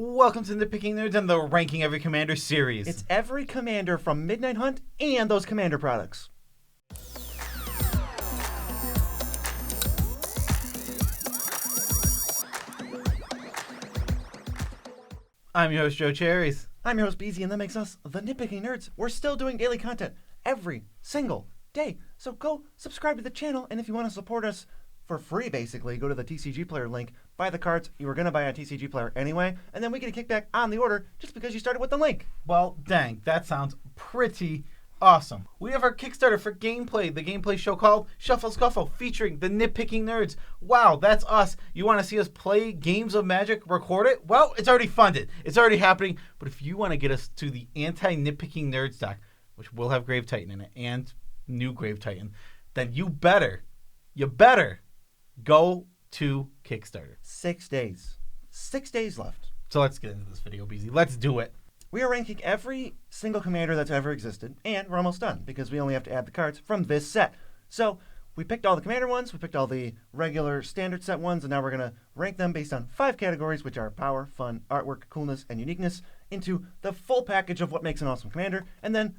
Welcome to Nitpicking Nerds and the Ranking Every Commander series. It's every commander from Midnight Hunt and those commander products. I'm your host, Joe Cherries. I'm your host, Beezy, and that makes us the Nitpicking Nerds. We're still doing daily content every single day. So go subscribe to the channel, and if you want to support us for free, basically, go to the TCG Player link, buy the cards you were going to buy on TCG Player anyway, and then we get a kickback on the order just because you started with the link. Well, dang, that sounds pretty awesome. We have our Kickstarter for gameplay, the gameplay show called Shuffle Scuffle, featuring the Nitpicking Nerds. Wow, that's us. You want to see us play games of Magic, record it? Well, it's already funded. It's already happening. But if you want to get us to the anti-Nitpicking Nerds deck, which will have Grave Titan in it, and new Grave Titan, then you better go to Kickstarter. 6 days. 6 days left. So let's get into this video, BZ. Let's do it. We are ranking every single commander that's ever existed, and we're almost done because we only have to add the cards from this set. So we picked all the commander ones, we picked all the regular standard set ones, and now we're going to rank them based on 5 categories, which are power, fun, artwork, coolness, and uniqueness, into the full package of what makes an awesome commander, and then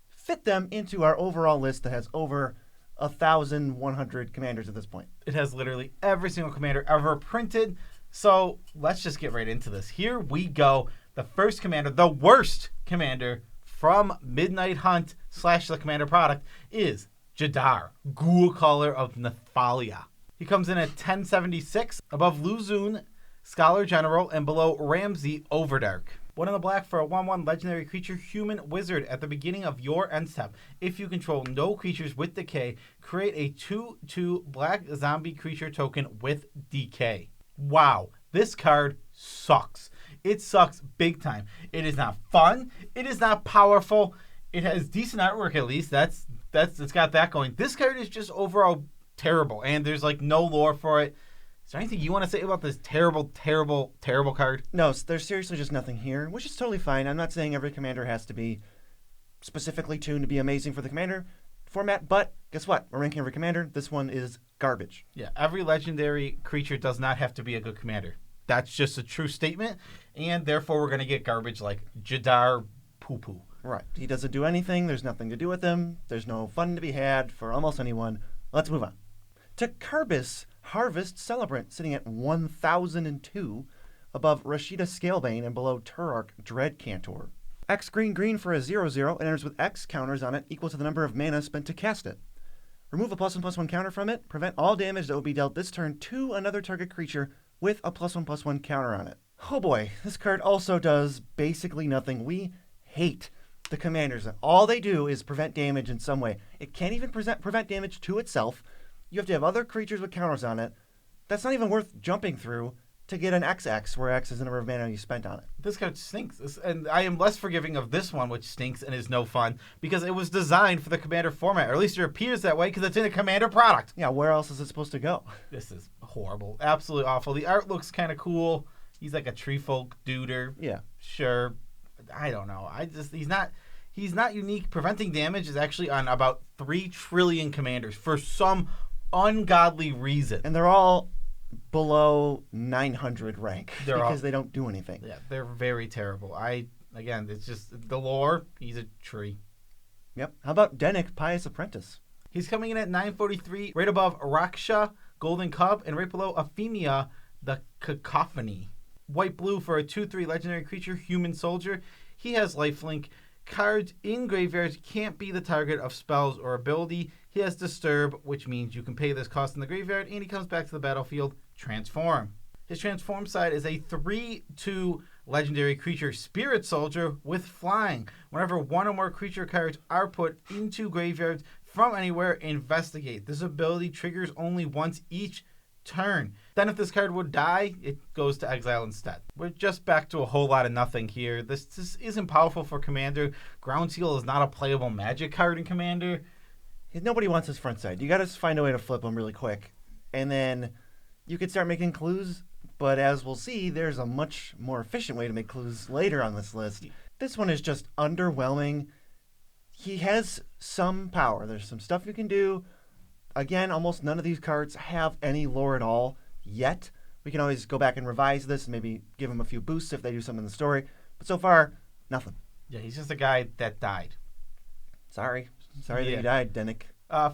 fit them into our overall list that has over 1,100 commanders at this point. It has literally every single commander ever printed. So let's just get right into this. Here we go. The first commander, the worst commander from Midnight Hunt / the commander product is Jadar Ghoul, Caller of Nephalia. He comes in at 1076, above Luzun, Scholar General, and below Ramsey Overdark. 1 in the black for a 1/1 legendary creature, human wizard. At the beginning of your end step, if you control no creatures with decay, create a 2/2 black zombie creature token with decay. Wow, this card sucks. It sucks big time. It is not fun. It is not powerful. It has decent artwork, at least. It's got that going. This card is just overall terrible, and there's like no lore for it. Is there anything you want to say about this terrible card? No, there's seriously just nothing here, which is totally fine. I'm not saying every commander has to be specifically tuned to be amazing for the commander format, but guess what? We're ranking every commander. This one is garbage. Yeah, every legendary creature does not have to be a good commander. That's just a true statement, and therefore we're going to get garbage like Jadar Poo-Poo. Right. He doesn't do anything. There's nothing to do with him. There's no fun to be had for almost anyone. Let's move on. To Carbus Harvest Celebrant, sitting at 1,002, above Rashida Scalebane and below Turark Dread Cantor. X green for a 0/0 and enters with X counters on it equal to the number of mana spent to cast it. Remove a +1/+1 counter from it. Prevent all damage that will be dealt this turn to another target creature with a +1/+1 counter on it. Oh boy, this card also does basically nothing. We hate the commanders. All they do is prevent damage in some way. It can't even prevent damage to itself. You have to have other creatures with counters on it. That's not even worth jumping through to get an XX, where X is the number of mana you spent on it. This card stinks. And I am less forgiving of this one, which stinks and is no fun, because it was designed for the commander format, or at least it appears that way, because it's in a commander product. Yeah, where else is it supposed to go? This is horrible. Absolutely awful. The art looks kind of cool. He's like a tree folk duder. Yeah. Sure. I don't know. He's not unique. Preventing damage is actually on about 3 trillion commanders for some ungodly reason. And they're all below 900 rank because they don't do anything. Yeah, they're very terrible. It's just the lore. He's a tree. Yep. How about Dennickius Apprentice? He's coming in at 943, right above Raksha, Golden Cub, and right below Ephemia, the Cacophony. White-blue for a 2/3 legendary creature, human soldier. He has lifelink. Cards in graveyards can't be the target of spells or ability. He has Disturb, which means you can pay this cost in the graveyard, and he comes back to the battlefield. Transform. His transform side is a 3/2 legendary creature, Spirit Soldier, with flying. Whenever 1 or more creature cards are put into graveyards from anywhere, investigate. This ability triggers only once each turn. Then if this card would die, it goes to exile instead. We're just back to a whole lot of nothing here. This isn't powerful for Commander. Ground Seal is not a playable Magic card in Commander. Nobody wants his front side. You got to find a way to flip him really quick. And then you could start making clues, but as we'll see, there's a much more efficient way to make clues later on this list. This one is just underwhelming. He has some power. There's some stuff you can do. Again, almost none of these cards have any lore at all yet, We can always go back and revise this and maybe give him a few boosts if they do something in the story. But so far, nothing. Yeah, he's just a guy that died. Sorry that you died, Dennick.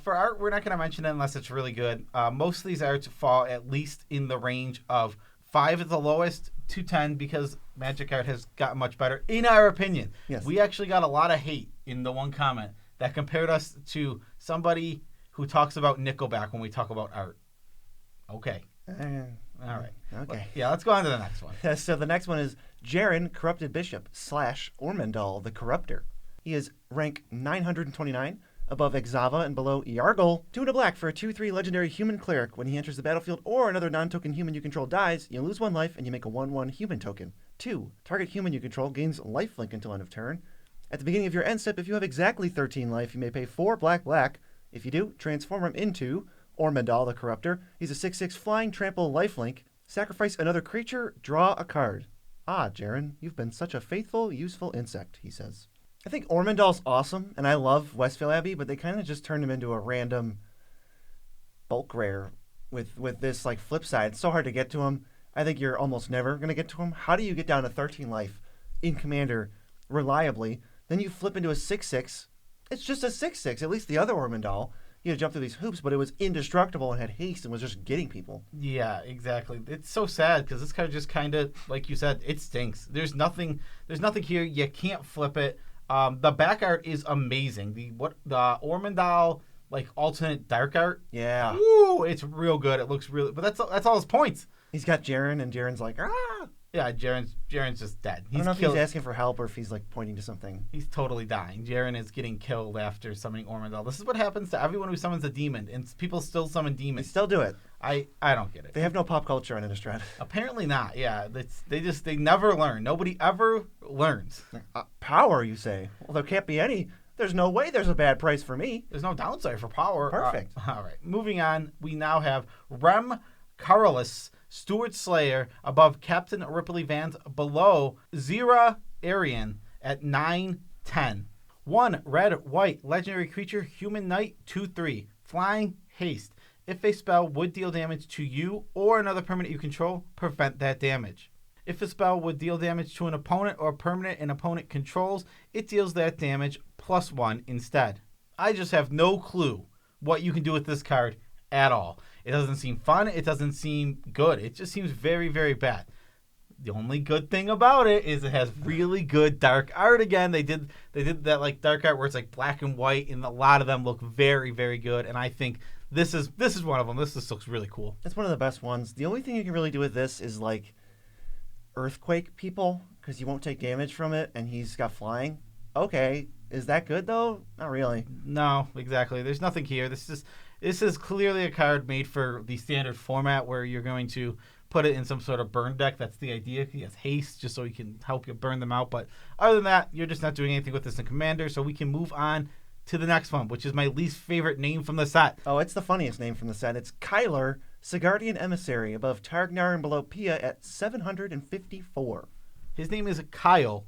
For art, we're not going to mention it unless it's really good. Most of these arts fall at least in the range of 5 at the lowest to 10 because Magic art has gotten much better, in our opinion. Yes. We actually got a lot of hate in the one comment that compared us to somebody who talks about Nickelback when we talk about art. Okay. All right. Okay. Let's go on to the next one. So the next one is Jaren, Corrupted Bishop / Ormondal the Corruptor. He is rank 929, above Exava and below Yargle. 2 and a black for a 2/3 legendary human cleric. When he enters the battlefield or another non-token human you control dies, you lose 1 life and you make a 1/1 human token. 2, target human you control gains lifelink until end of turn. At the beginning of your end step, if you have exactly 13 life, you may pay 4 black. If you do, transform him into Ormondal the Corruptor. He's a 6/6 flying trample lifelink. Sacrifice another creature, draw a card. Ah, Jaren, you've been such a faithful, useful insect, he says. I think Ormondal's awesome, and I love Westfield Abbey, but they kind of just turned him into a random bulk rare with this like flip side. It's so hard to get to him. I think you're almost never going to get to him. How do you get down to 13 life in Commander reliably? Then you flip into a 6/6. It's just a 6/6. At least the other Ormondal, you had to jump through these hoops, but it was indestructible and had haste and was just getting people. Yeah, exactly. It's so sad because this card just kind of, like you said, it stinks. There's nothing here. You can't flip it. The back art is amazing. The Ormondal like alternate dark art. Yeah. Woo, it's real good. It looks really, but that's all his points. He's got Jaren, and Jaren's like, ah. Yeah, Jaren's just dead. I don't know if he's asking for help or if he's like pointing to something. He's totally dying. Jaren is getting killed after summoning Ormondal. This is what happens to everyone who summons a demon, and people still summon demons. They still do it. I don't get it. They have no pop culture on Innistrad. Apparently not. Yeah, they never learn. Nobody ever learns. Power, you say? Well, there can't be any. There's no way there's a bad price for me. There's no downside for power. Perfect. All right. Moving on, we now have Rem Carolus, Stewart Slayer, above Captain Ripley Vans, below Xerath at 9/10. 1 red, white, legendary creature, human knight, 2/3, flying, haste. If a spell would deal damage to you or another permanent you control, prevent that damage. If a spell would deal damage to an opponent or permanent an opponent controls, it deals that damage +1 instead. I just have no clue what you can do with this card at all. It doesn't seem fun. It doesn't seem good. It just seems very, very bad. The only good thing about it is it has really good dark art again. They did that like dark art where it's like black and white, and a lot of them look very, very good. And I think this is one of them. This looks really cool. It's one of the best ones. The only thing you can really do with this is like earthquake people, because you won't take damage from it, and he's got flying. Okay, is that good though? Not really. No, exactly. There's nothing here. This is clearly a card made for the standard format where you're going to put it in some sort of burn deck. That's the idea. He has haste just so he can help you burn them out. But other than that, you're just not doing anything with this in Commander. So we can move on to the next one, which is my least favorite name from the set. Oh, it's the funniest name from the set. It's Kyler, Cigardian Emissary, above Targnar and below Pia at 754. His name is Kyle.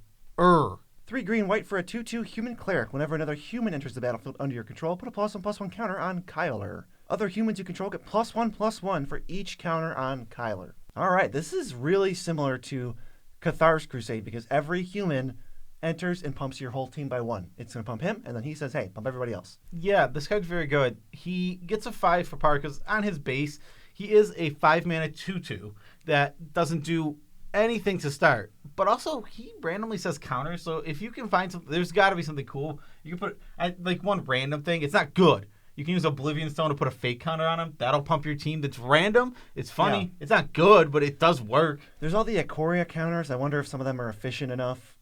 3 green, white for a 2/2 human cleric. Whenever another human enters the battlefield under your control, put a +1/+1 counter on Kyler. Other humans you control get +1/+1 for each counter on Kyler. All right, this is really similar to Cathar's Crusade because every human enters and pumps your whole team by 1. It's going to pump him, and then he says, hey, pump everybody else. Yeah, this card's very good. He gets a 5 for power because on his base, he is a 5-mana 2/2 that doesn't do anything to start, but also he randomly says counter. So if you can find something, there's got to be something cool. You can put like one random thing. It's not good. You can use Oblivion Stone to put a fake counter on him. That'll pump your team. That's random. It's funny. Yeah. It's not good, but it does work. There's all the Ikoria counters. I wonder if some of them are efficient enough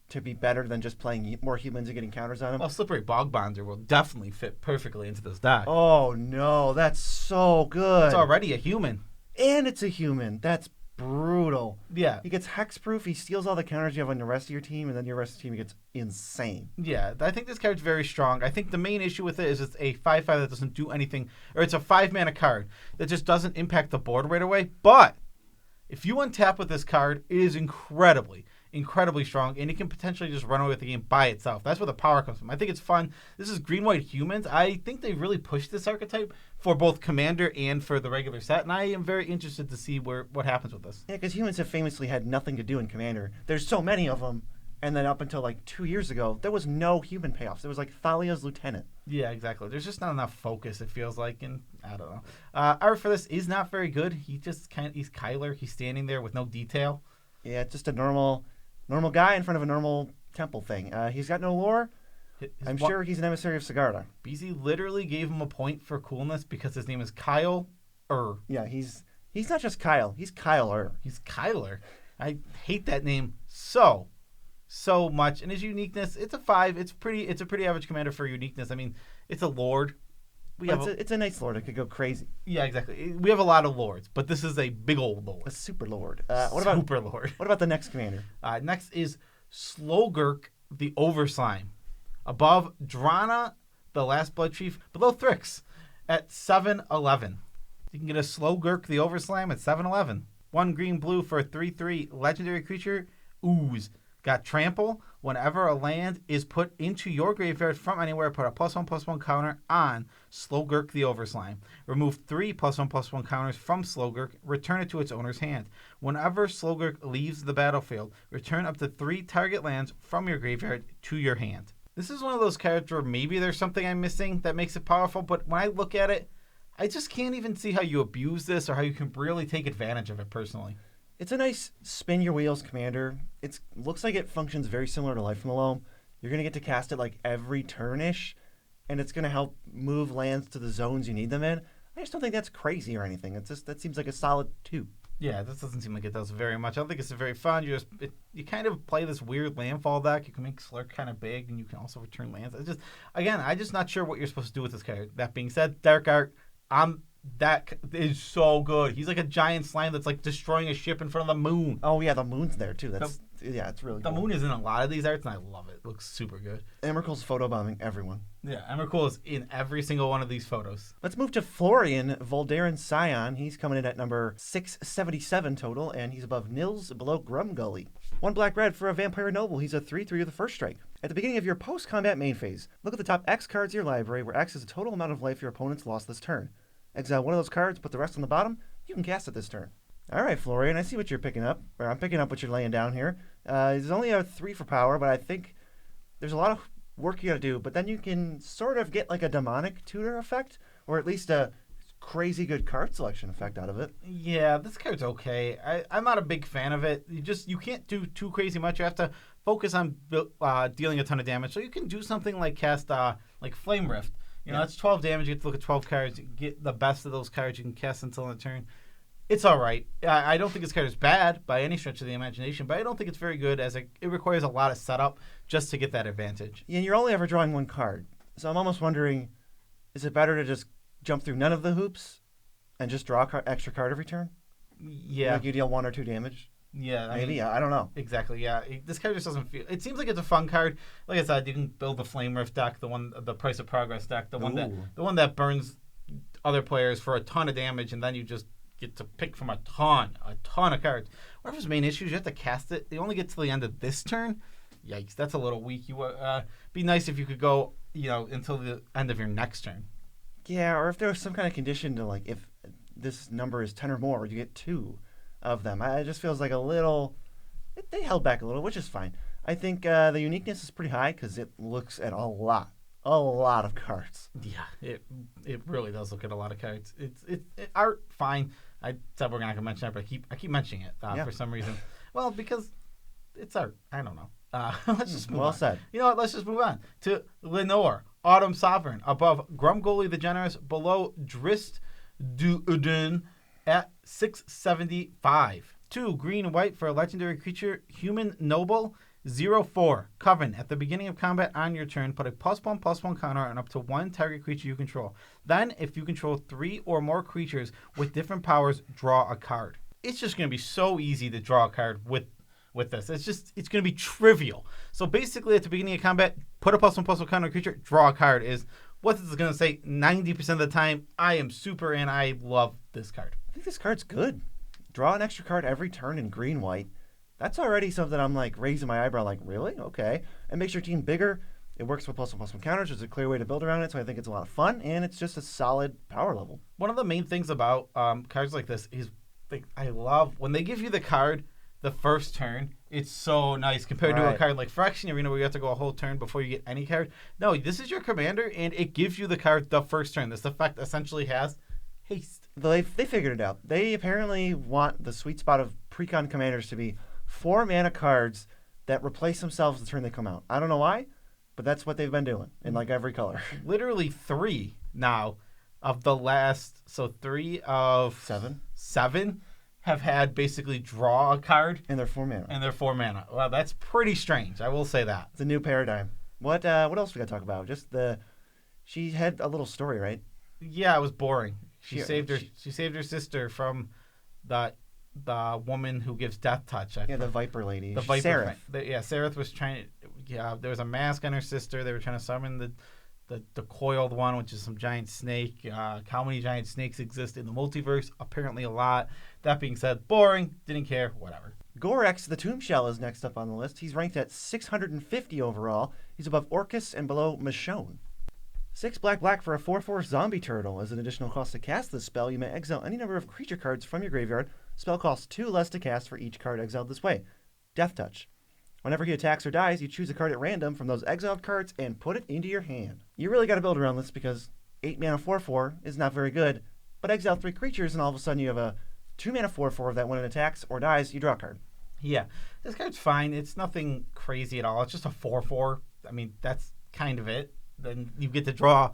to be better than just playing more humans and getting counters on them. Well, Slippery Bogbonder will definitely fit perfectly into this deck. Oh no, that's so good. It's already a human, and it's a human. That's brutal. Yeah. He gets hexproof. He steals all the counters you have on the rest of your team, and then your rest of the team gets insane. Yeah, I think this card's very strong. I think the main issue with it is it's a 5/5 that doesn't do anything, or it's a 5-mana card that just doesn't impact the board right away. But if you untap with this card, it is incredibly incredibly strong, and it can potentially just run away with the game by itself. That's where the power comes from. I think it's fun. This is green-white humans. I think they really pushed this archetype for both Commander and for the regular set, and I am very interested to see what happens with this. Yeah, because humans have famously had nothing to do in Commander. There's so many of them, and then up until like 2 years ago, there was no human payoffs. There was like Thalia's Lieutenant. Yeah, exactly. There's just not enough focus, it feels like, and I don't know. Art for this is not very good. He's Kyler. He's standing there with no detail. Yeah, just a normal guy in front of a normal temple thing. He's got no lore. I'm sure he's an emissary of Sagara. BZ literally gave him a point for coolness because his name is Kyle. Yeah, he's not just Kyle. He's Kyler. He's Kyler. I hate that name so much. And his uniqueness, it's a 5. It's a pretty average commander for uniqueness. I mean, it's a lord. It's a nice lord. It could go crazy. Yeah, exactly. We have a lot of lords, but this is a big old lord. A super lord. Super lord. What about the next commander? Next is Slurkerk, the Overslime. Above Drana, the Last Blood Chief. Below Thrix at 7-11. You can get a Slurkerk, the Overslime at 7-11. 1 green-blue for a 3/3 legendary creature. Ooze. Got Trample. Whenever a land is put into your graveyard from anywhere, put a +1/+1 counter on Slurkerk the Overslime. Remove 3 +1/+1 counters from Slurkerk. Return it to its owner's hand. Whenever Slurkerk leaves the battlefield, return up to 3 target lands from your graveyard to your hand. This is one of those cards where maybe there's something I'm missing that makes it powerful, but when I look at it, I just can't even see how you abuse this or how you can really take advantage of it personally. It's a nice spin your wheels commander. It looks like it functions very similar to Life from the Loam. You're going to get to cast it like every turn-ish, and it's going to help move lands to the zones you need them in. I just don't think that's crazy or anything. That seems like a solid 2. Yeah, this doesn't seem like it does very much. I don't think it's very fun. You kind of play this weird landfall deck. You can make Slurk kind of big, and you can also return lands. I'm just not sure what you're supposed to do with this card. That being said, Dark Art, that is so good. He's like a giant slime that's like destroying a ship in front of the moon. Oh yeah, the moon's there too. It's really cool. The moon is in a lot of these arts, and I love it. It looks super good. Emrakul's photobombing everyone. Yeah, Emrakul is in every single one of these photos. Let's move to Florian, Voldaran Scion. He's coming in at number 677 total, and he's above Nils, below Grumgully. 1 black-red for a Vampire Noble. He's a 3/3 with the first strike. At the beginning of your post-combat main phase, look at the top X cards of your library, where X is the total amount of life your opponent's lost this turn. Exile one of those cards, put the rest on the bottom. You can cast it this turn. All right, Florian, I see what you're picking up. Or I'm picking up what you're laying down here. There's only a 3 for power, but I think there's a lot of work you got to do. But then you can sort of get like a demonic tutor effect, or at least a crazy good card selection effect out of it. Yeah, this card's okay. I'm not a big fan of it. You can't do too crazy much. You have to focus on dealing a ton of damage. So you can do something like cast like Flame Rift. That's 12 damage. You get to look at 12 cards. You get the best of those cards. You can cast until the turn. It's all right. I don't think this card is bad by any stretch of the imagination, but I don't think it's very good as it requires a lot of setup just to get that advantage. Yeah, and you're only ever drawing 1 card. So I'm almost wondering, is it better to just jump through none of the hoops and just draw an extra card every turn? Yeah. Like you deal 1 or 2 damage? Yeah, maybe. I don't know. Exactly. Yeah, this card just doesn't feel. It seems like it's a fun card. Like I said, you can build the Flame Rift deck, the Price of Progress deck, the one that burns other players for a ton of damage, and then you just get to pick from a ton of cards. One of his main issues, you have to cast it. They only get to the end of this turn. Yikes, that's a little weak. You be nice if you could go, until the end of your next turn. Yeah, or if there was some kind of condition to like if this number is 10 or more, you get 2 of them. It just feels like a little. They held back a little, which is fine. I think the uniqueness is pretty high because it looks at a lot of cards. Yeah, it really does look at a lot of cards. It's art fine. I said we're not gonna mention it, but I keep mentioning it for some reason. Well, because it's art. I don't know. Let's just move on. Well said. You know what? Let's just move on to Lenore, Autumn Sovereign, above Grumgully the Generous, below Drist du Udun at 675. 2 green and white for a legendary creature, Human Noble, 0/4. Coven. At the beginning of combat on your turn, put a +1/+1 counter on up to 1 target creature you control. Then, if you control 3 or more creatures with different powers, draw a card. It's just going to be so easy to draw a card with this. It's going to be trivial. So basically, at the beginning of combat, put a +1/+1 counter on a creature, draw a card is what this is going to say 90% of the time. I am super in. I love this card. I think this card's good. Draw an extra card every turn in green-white. That's already something I'm like raising my eyebrow, like, really? Okay. It makes your team bigger. It works with +1/+1 counters. There's a clear way to build around it, so I think it's a lot of fun, and it's just a solid power level. One of the main things about cards like this is I love when they give you the card the first turn. It's so nice compared to a card like Fraction Arena where you have to go a whole turn before you get any card. No, this is your commander, and it gives you the card the first turn. This effect essentially has haste. They figured it out. They apparently want the sweet spot of precon commanders to be 4 mana cards that replace themselves the turn they come out. I don't know why, but that's what they've been doing in like every color. Literally 3 now of the last, so 3 of 7 have had basically draw a card. And they're 4 mana. And they're 4 mana. Well, that's pretty strange. I will say that. It's a new paradigm. What else we got to talk about? She had a little story, right? Yeah, it was boring. She saved her sister from the woman who gives death touch. The Viper lady. The Viper. Xerath was trying to. There was a mask on her sister. They were trying to summon the coiled one, which is some giant snake. How many giant snakes exist in the multiverse? Apparently a lot. That being said, boring. Didn't care. Whatever. Gorax, the Tomb Shell, is next up on the list. He's ranked at 650 overall. He's above Orcus and below Michonne. 6 black for a 4/4 zombie turtle. As an additional cost to cast this spell, you may exile any number of creature cards from your graveyard. Spell costs 2 less to cast for each card exiled this way. Death Touch. Whenever he attacks or dies, you choose a card at random from those exiled cards and put it into your hand. You really got to build around this because 8 mana 4/4 is not very good, but exile 3 creatures and all of a sudden you have a 2 mana 4/4 that when it attacks or dies, you draw a card. Yeah, this card's fine. It's nothing crazy at all. It's just a 4/4. I mean, that's kind of it. Then you get to draw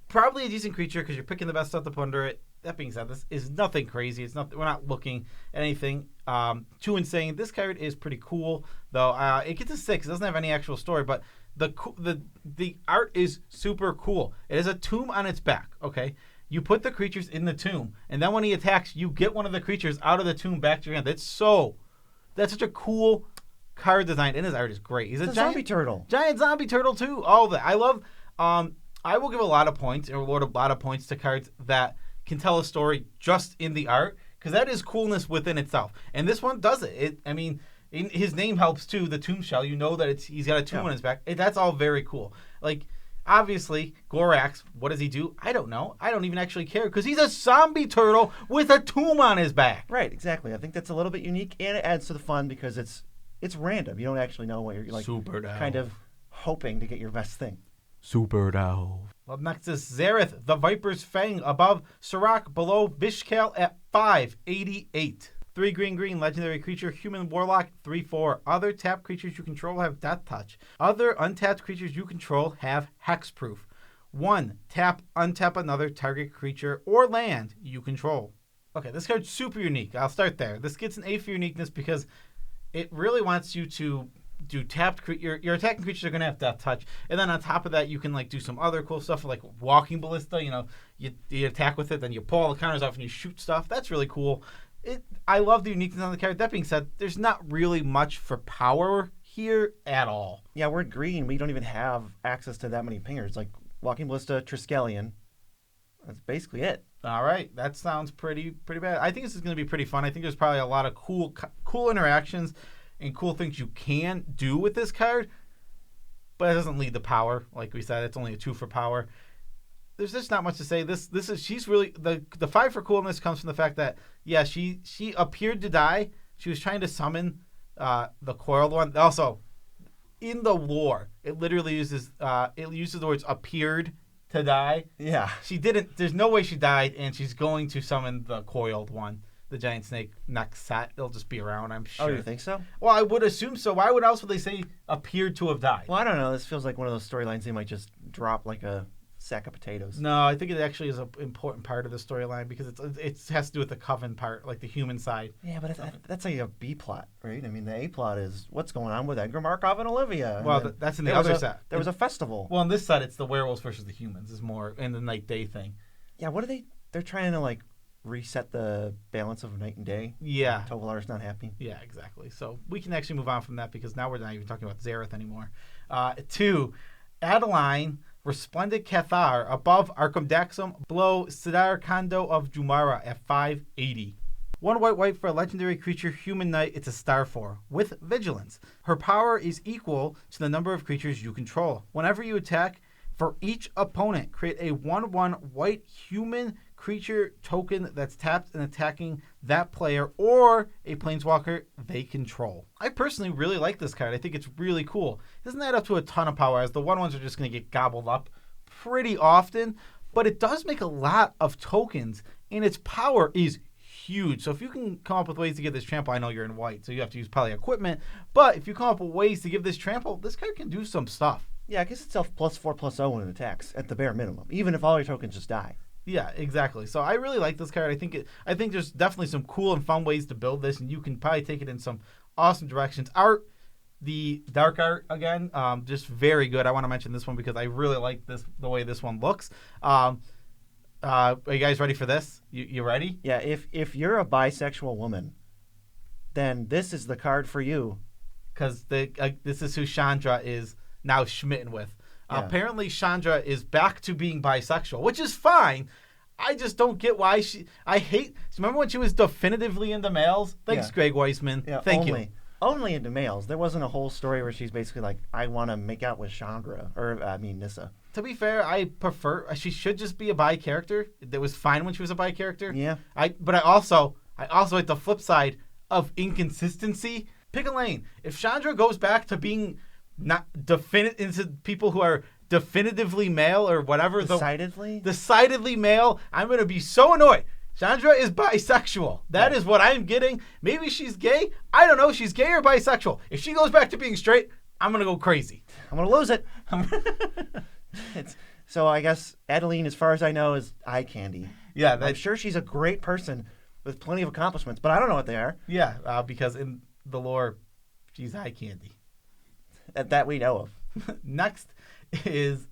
probably a decent creature because you're picking the best stuff to put under it. That being said, this is nothing crazy. We're not looking at anything too insane. This card is pretty cool, though. It gets a 6. It doesn't have any actual story, but the art is super cool. It has a tomb on its back. Okay, you put the creatures in the tomb, and then when he attacks, you get one of the creatures out of the tomb back to your hand. That's such a cool card design, and his art is great. He's a giant zombie turtle. Giant zombie turtle too. All of that. I love. I will give a lot of points and award a lot of points to cards that can tell a story just in the art, because that is coolness within itself. And this one does it. His name helps too. The Tomb Shell. You know that he's got a tomb on his back. That's all very cool. Like, obviously, Gorax. What does he do? I don't know. I don't even actually care because he's a zombie turtle with a tomb on his back. Right. Exactly. I think that's a little bit unique, and it adds to the fun because it's random. You don't actually know what you're like. Super dope. Kind of hoping to get your best thing. Super dope. Up next is Xerath, the Viper's Fang, above Sirach, below Vishkal at 588. 3 green, legendary creature, human warlock, 3/4. Other tapped creatures you control have death touch. Other untapped creatures you control have hexproof. 1, tap, untap another target creature or land you control. Okay, this card's super unique. I'll start there. This gets an A for uniqueness because it really wants you to do tapped your attacking creatures are going to have death touch, and then on top of that you can like do some other cool stuff like walking ballista. You attack with it, then you pull all the counters off and you shoot stuff. That's really cool. I love the uniqueness on the card. That being said, there's not really much for power here at all. Yeah, we're green. We don't even have access to that many pingers. Like walking ballista, Triskelion. That's basically it. All right, that sounds pretty bad. I think this is going to be pretty fun. I think there's probably a lot of cool interactions and cool things you can do with this card, but it doesn't lead to power. Like we said, it's only a 2 for power. There's just not much to say. She's really the 5 for coolness comes from the fact that she appeared to die. She was trying to summon the coiled one. Also, in the lore, it literally uses the words appeared to die. Yeah, she didn't. There's no way she died, and she's going to summon the coiled one. The giant snake next set. They'll just be around, I'm sure. Oh, you think so? Well, I would assume so. Why else would they say appeared to have died? Well, I don't know. This feels like one of those storylines they might just drop like a sack of potatoes. No, I think it actually is an important part of the storyline because it has to do with the coven part, like the human side. Yeah, but that's like a B plot, right? I mean, the A plot is what's going on with Edgar Markov and Olivia. Well, that's in the other set. There was a festival. Well, on this side, it's the werewolves versus the humans. Is more in the night day thing. Yeah, what are they're trying to like reset the balance of night and day. Yeah. Tovalar's not happy. Yeah, exactly. So we can actually move on from that because now we're not even talking about Xerath anymore. 2, Adeline, Resplendent Cathar, above Arkham Daxum, below Sidar Kondo of Jumara at 580. 1 white for a legendary creature, human knight. It's a star 4 with vigilance. Her power is equal to the number of creatures you control. Whenever you attack, for each opponent, create a 1/1 white human creature token that's tapped and attacking that player or a planeswalker they control. I personally really like this card. I think it's really cool. It doesn't add up to a ton of power, as the 1/1s are just going to get gobbled up pretty often, but it does make a lot of tokens, and its power is huge. So if you can come up with ways to get this trample, I know you're in white, so you have to use probably equipment, but if you come up with ways to give this trample, this card can do some stuff. Yeah, it gives itself +4/+0 when it attacks, at the bare minimum, even if all your tokens just die. Yeah, exactly. So I really like this card. I think there's definitely some cool and fun ways to build this, and you can probably take it in some awesome directions. The dark art, again, just very good. I want to mention this one because I really like the way this one looks. Are you guys ready for this? You ready? Yeah, if you're a bisexual woman, then this is the card for you. Because this is who Chandra is now schmitten with. Yeah. Apparently, Chandra is back to being bisexual, which is fine. I just don't get why remember when she was definitively into males? Thanks, Yeah. Greg Weisman. Yeah, Thank you. Only into males. There wasn't a whole story where she's basically like, I want to make out with Chandra, Nissa. To be fair, I prefer she should just be a bi character. It was fine when she was a bi character. Yeah. But I also like the flip side of inconsistency. Pick a lane. If Chandra goes back to being not into people who are definitively male or whatever, decidedly male, I'm gonna be so annoyed. Chandra is bisexual. That is what I'm getting. Maybe she's gay. I don't know. She's gay or bisexual. If she goes back to being straight, I'm gonna go crazy. I'm gonna lose it. So I guess Adeline, as far as I know, is eye candy. Yeah, I'm sure she's a great person with plenty of accomplishments, but I don't know what they are. Yeah, because in the lore, she's eye candy. That we know of. Next is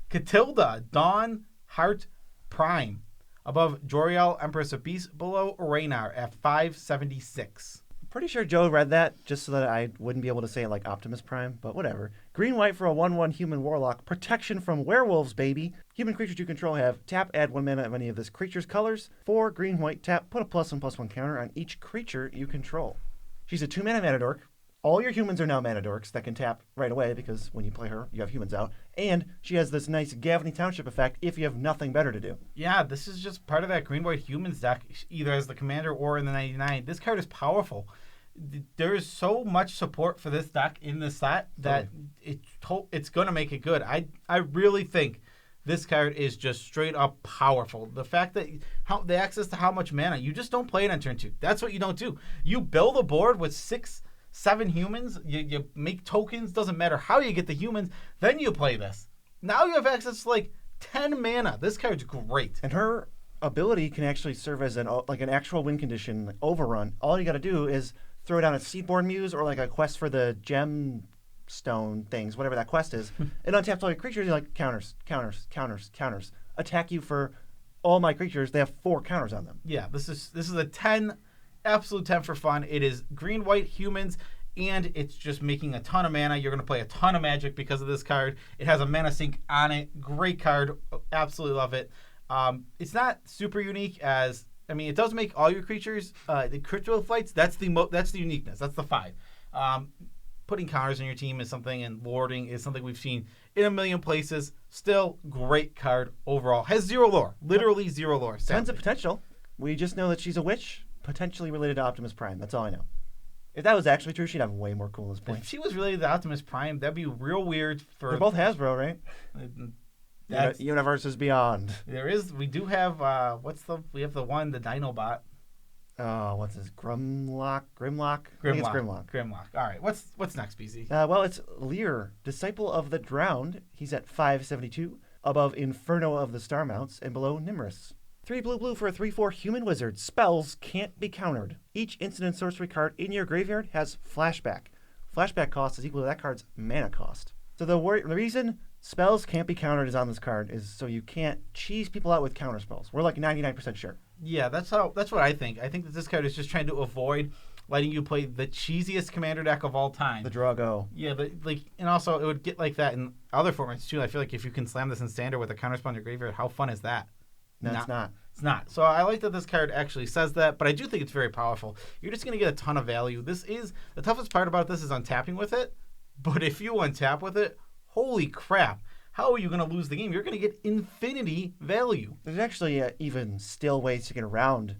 Catilda, Dawn Heart Prime. Above Joriel, Empress of Beasts. Below Raynar at 576. Pretty sure Joe read that just so that I wouldn't be able to say it like Optimus Prime, but whatever. Green-white for a 1/1 human warlock. Protection from werewolves, baby. Human creatures you control have tap, add 1 mana of any of this creature's colors. 4 green-white tap, put a +1/+1 counter on each creature you control. She's a 2-mana mana dork. All your humans are now mana dorks that can tap right away because when you play her, you have humans out. And she has this nice Gavany Township effect if you have nothing better to do. Yeah, this is just part of that green-white humans deck, either as the commander or in the 99. This card is powerful. There is so much support for this deck in this set that it's going to make it good. I really think this card is just straight up powerful. The fact that the access to how much mana, you just don't play it on turn 2. That's what you don't do. You build a board with 6-7 humans, you make tokens, doesn't matter how you get the humans, then you play this. Now you have access to like 10 mana. This card's great. And her ability can actually serve as an actual win condition, like overrun. All you got to do is throw down a Seedborn Muse or like a quest for the gemstone things, whatever that quest is, and untaps all your creatures. You're like, counters, attack you for all my creatures. They have 4 counters on them. Yeah, this is a 10, absolute 10 for fun. It is green-white humans, and it's just making a ton of mana. You're going to play a ton of Magic because of this card. It has a mana sink on it. Great card. Absolutely love it. It's not super unique as... it does make all your creatures the critical flights. That's the uniqueness. That's the 5. Putting counters on your team is something, and lording is something we've seen in a million places. Still, great card overall. Has 0 lore. Literally 0 lore. Tons of potential. We just know that she's a witch, potentially related to Optimus Prime. That's all I know. If that was actually true, she'd have way more coolness points. If she was related to Optimus Prime, that'd be real weird for... They're both Hasbro, right? Universes Beyond. We do have, we have the Dinobot. Oh, what's this? Grimlock? I think it's Grimlock. All right, what's next, BZ? Well, it's Lear, Disciple of the Drowned. He's at 572. Above Inferno of the Starmounts, and below Nimrus. 3 blue for a 3/4 human wizard. Spells can't be countered. Each instant and sorcery card in your graveyard has flashback. Flashback cost is equal to that card's mana cost. So the reason spells can't be countered is on this card is so you can't cheese people out with counter spells. We're like 99% sure. Yeah, that's what I think. I think that this card is just trying to avoid letting you play the cheesiest commander deck of all time. The Drago. Yeah, and also it would get like that in other formats too. I feel like if you can slam this in standard with a counter spell in your graveyard, how fun is that? No, it's not. It's not. So I like that this card actually says that, but I do think it's very powerful. You're just going to get a ton of value. This is, the toughest part about this is untapping with it, but if you untap with it, holy crap. How are you going to lose the game? You're going to get infinity value. There's actually even still ways to get around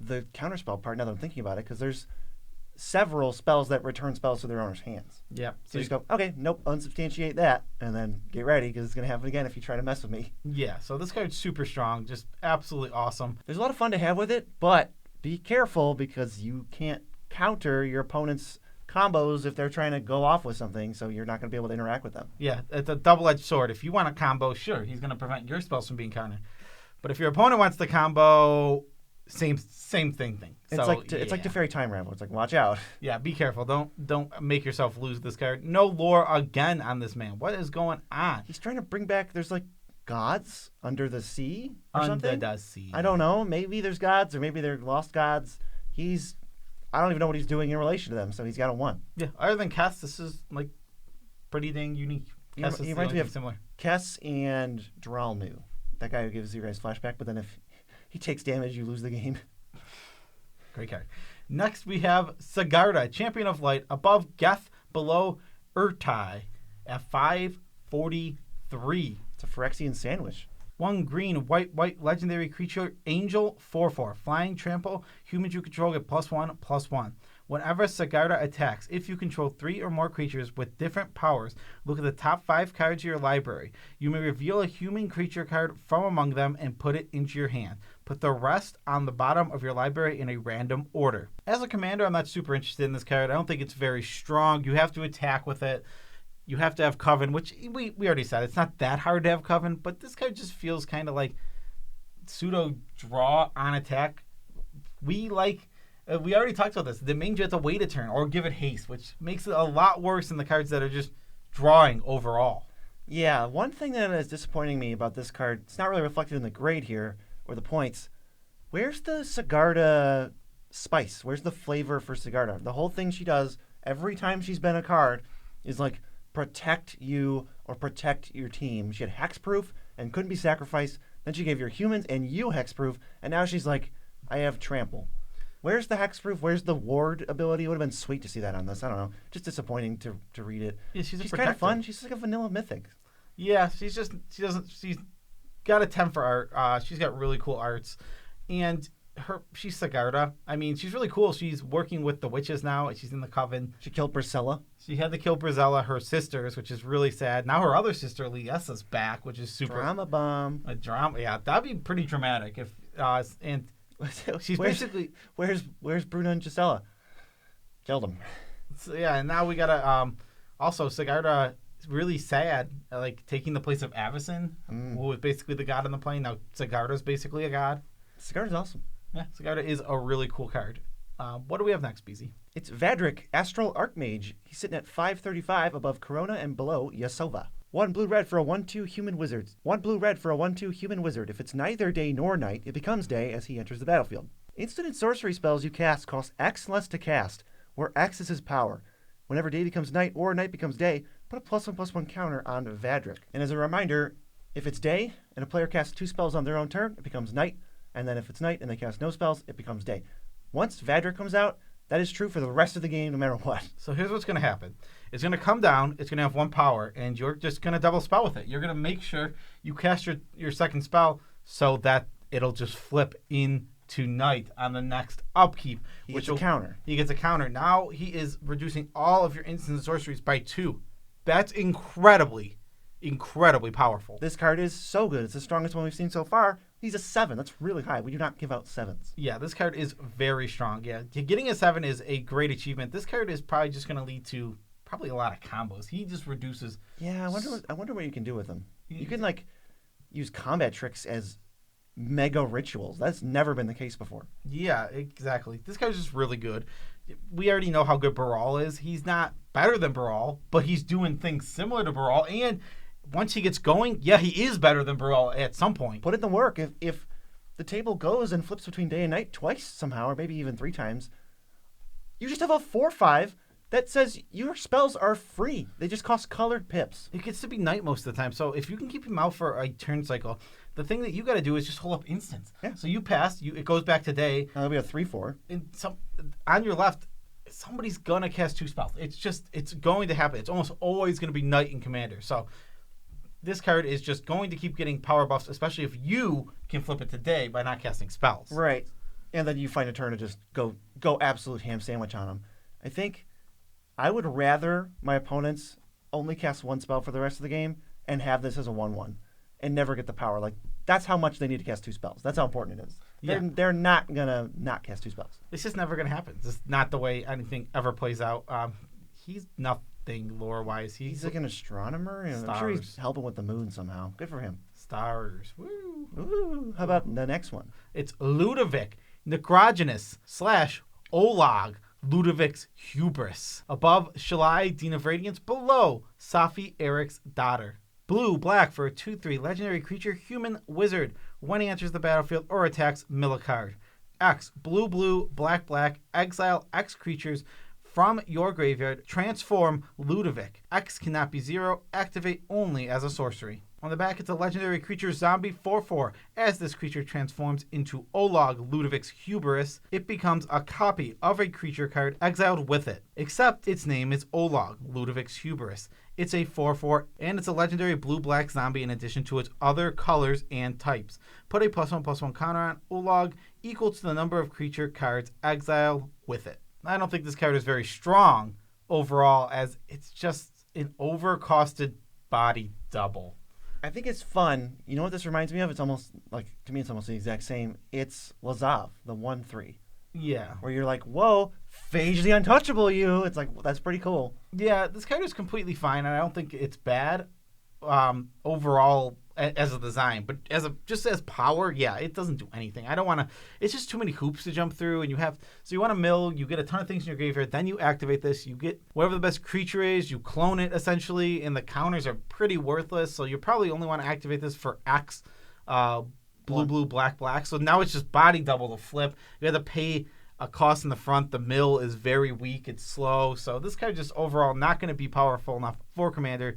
the counterspell part now that I'm thinking about it, because there's several spells that return spells to their owner's hands. Yeah. So you just go, okay, nope, unsubstantiate that, and then get ready, because it's going to happen again if you try to mess with me. Yeah, so this card's super strong, just absolutely awesome. There's a lot of fun to have with it, but be careful, because you can't counter your opponent's combos if they're trying to go off with something, so you're not going to be able to interact with them. Yeah, it's a double-edged sword. If you want a combo, sure, he's going to prevent your spells from being countered. But if your opponent wants the combo, same thing. It's so, like Teferi Time Ramble. It's like, watch out. Yeah, be careful. Don't make yourself lose this card. No lore again on this man. What is going on? He's trying to bring back, there's like gods under the sea or Under something? the sea. I don't know. Maybe there's gods, or maybe they're lost gods. I don't even know what he's doing in relation to them, so he's got a 1. Yeah, other than Kess, this is like pretty dang unique. Kess is He the reminds only me thing of similar. Kess and Dralnu. That guy who gives you guys flashback, but then if he takes damage, you lose the game. Great card. Next, we have Sagara, Champion of Light, above Geth, below Urtai, at 543. It's a Phyrexian sandwich. 1 green, white, legendary creature, Angel, 4/4. Flying, trample, humans you control get +1/+1. Whenever Sagara attacks, if you control 3 or more creatures with different powers, look at the top 5 cards of your library. You may reveal a human creature card from among them and put it into your hand. Put the rest on the bottom of your library in a random order. As a commander, I'm not super interested in this card. I don't think it's very strong. You have to attack with it. You have to have Coven, which we already said. It's not that hard to have Coven, but this card just feels kind of like pseudo draw on attack. We already talked about this. The main you have to wait a turn or give it haste, which makes it a lot worse than the cards that are just drawing overall. Yeah, one thing that is disappointing me about this card, it's not really reflected in the grade here, or the points. Where's the Sigarda spice? Where's the flavor for Sigarda? The whole thing she does every time she's been a card is like protect you or protect your team. She had hexproof and couldn't be sacrificed. Then she gave your humans and you hexproof, and now she's like, I have trample. Where's the hexproof? Where's the ward ability? It would have been sweet to see that on this. I don't know. Just disappointing to read it. Yeah, she's kind of fun. She's like a vanilla mythic. Yeah, she's got a 10 for art. She's got really cool arts. And she's Sigarda. I mean, she's really cool. She's working with the witches now. She's in the Coven. She killed Priscilla. She had to kill Brizella, her sisters, which is really sad. Now her other sister, Liesa's back, which is super... Drama bomb. A drama, yeah. That'd be pretty dramatic if... and she's basically... Where's Bruna and Gisela? Killed them. So, yeah, and now we gotta... also, Sigarda is really sad, like, taking the place of Avacyn, who was basically the god on the plane. Now Sigarda's basically a god. Sigarda's awesome. Yeah, Sagara is a really cool card. What do we have next, BZ? It's Vadrik, Astral Archmage. He's sitting at 535 above Corona and below Yasova. 1 blue-red for a 1/2 human wizard. 1 blue-red for a 1/2 human wizard. If it's neither day nor night, it becomes day as he enters the battlefield. Instant and sorcery spells you cast cost X less to cast, where X is his power. Whenever day becomes night or night becomes day, put a +1/+1 counter on Vadrik. And as a reminder, if it's day and a player casts 2 spells on their own turn, it becomes night. And then if it's night and they cast no spells, it becomes day. Once Vadrik comes out, that is true for the rest of the game no matter what. So here's what's going to happen. It's going to come down, it's going to have 1 power, and you're just going to double spell with it. You're going to make sure you cast your second spell so that it'll just flip into night on the next upkeep. He gets a counter. He gets a counter. Now he is reducing all of your instants and sorceries by 2. That's incredibly powerful. This card is so good. It's the strongest one we've seen so far. He's a 7. That's really high. We do not give out 7s. Yeah, this card is very strong. Yeah, getting a 7 is a great achievement. This card is probably just going to lead to probably a lot of combos. He just reduces... Yeah, I wonder what you can do with him. You can, like, use combat tricks as mega rituals. That's never been the case before. Yeah, exactly. This guy's just really good. We already know how good Baral is. He's not better than Baral, but he's doing things similar to Baral, and... once he gets going, yeah, he is better than Baral at some point. Put it in the work. If the table goes and flips between day and night twice somehow, or maybe even 3 times, you just have a 4/5 that says your spells are free. They just cost colored pips. It gets to be night most of the time. So if you can keep him out for a turn cycle, the thing that you got to do is just hold up instants. Yeah. So you pass, it goes back to day. That'll be a 3/4. And on your left, somebody's going to cast 2 spells. It's going to happen. It's almost always going to be night in Commander. So this card is just going to keep getting power buffs, especially if you can flip it to day by not casting spells. Right. And then you find a turn to just go absolute ham sandwich on them. I think I would rather my opponents only cast 1 spell for the rest of the game and have this as a 1/1 and never get the power. Like, that's how much they need to cast 2 spells. That's how important it is. Yeah. They're not going to not cast 2 spells. It's just never going to happen. It's just not the way anything ever plays out. He's nothing lore-wise. He's like an astronomer. And I'm sure he's helping with the moon somehow. Good for him. Stars. Woo. Ooh, how about the next one? It's Ludovic, Necrogenous / Olag, Ludovic's Hubris. Above, Shalai, Dean of Radiance. Below, Safi, Eric's daughter. Blue, black for a 2/3 legendary creature, human wizard. When he enters the battlefield or attacks, mill a card. X, blue, blue, black, black, exile X creatures from your graveyard. Transform Ludovic. X cannot be 0. Activate only as a sorcery. On the back, it's a legendary creature zombie 4/4. As this creature transforms into Olag, Ludovic's Hubris, it becomes a copy of a creature card exiled with it, except its name is Olag, Ludovic's Hubris. It's a 4/4, and it's a legendary blue-black zombie in addition to its other colors and types. Put a +1/+1 counter on Olag equal to the number of creature cards exiled with it. I don't think this card is very strong overall, as it's just an overcosted body double. I think it's fun. You know what this reminds me of? It's almost like, to me, it's almost the exact same. It's Lazav, the 1/3. Yeah. Where you're like, whoa, Phage the Untouchable, you. It's like, that's pretty cool. Yeah, this card is completely fine, and I don't think it's bad overall as a design. But just as power, yeah, it doesn't do anything. I don't want to. It's just too many hoops to jump through, and you want to mill. You get a ton of things in your graveyard. Then you activate this. You get whatever the best creature is. You clone it essentially, and the counters are pretty worthless. So you probably only want to activate this for X. Blue, blue, black, black. So now it's just body double to flip. You have to pay a cost in the front. The mill is very weak. It's slow. So this card just overall not going to be powerful enough for Commander.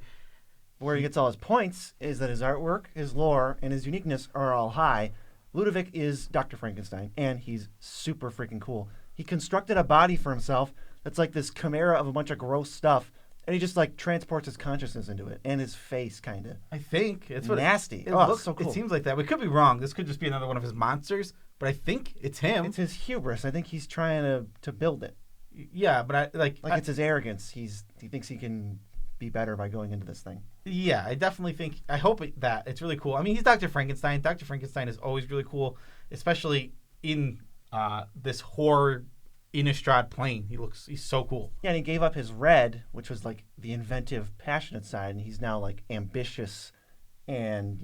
Where he gets all his points is that his artwork, his lore, and his uniqueness are all high. Ludovic is Dr. Frankenstein, and he's super freaking cool. He constructed a body for himself that's like this chimera of a bunch of gross stuff, and he just like transports his consciousness into it, and his face, kind of. I think it's nasty. It looks so cool. It seems like that. We could be wrong. This could just be another one of his monsters, but I think it's him. It's his hubris. I think he's trying to build it. Yeah, but it's his arrogance. He thinks he can be better by going into this thing. Yeah, I definitely think. I hope that it's really cool. I mean, he's Dr. Frankenstein. Dr. Frankenstein is always really cool, especially in this horror Innistrad plane. He's so cool. Yeah, and he gave up his red, which was like the inventive, passionate side, and he's now like ambitious and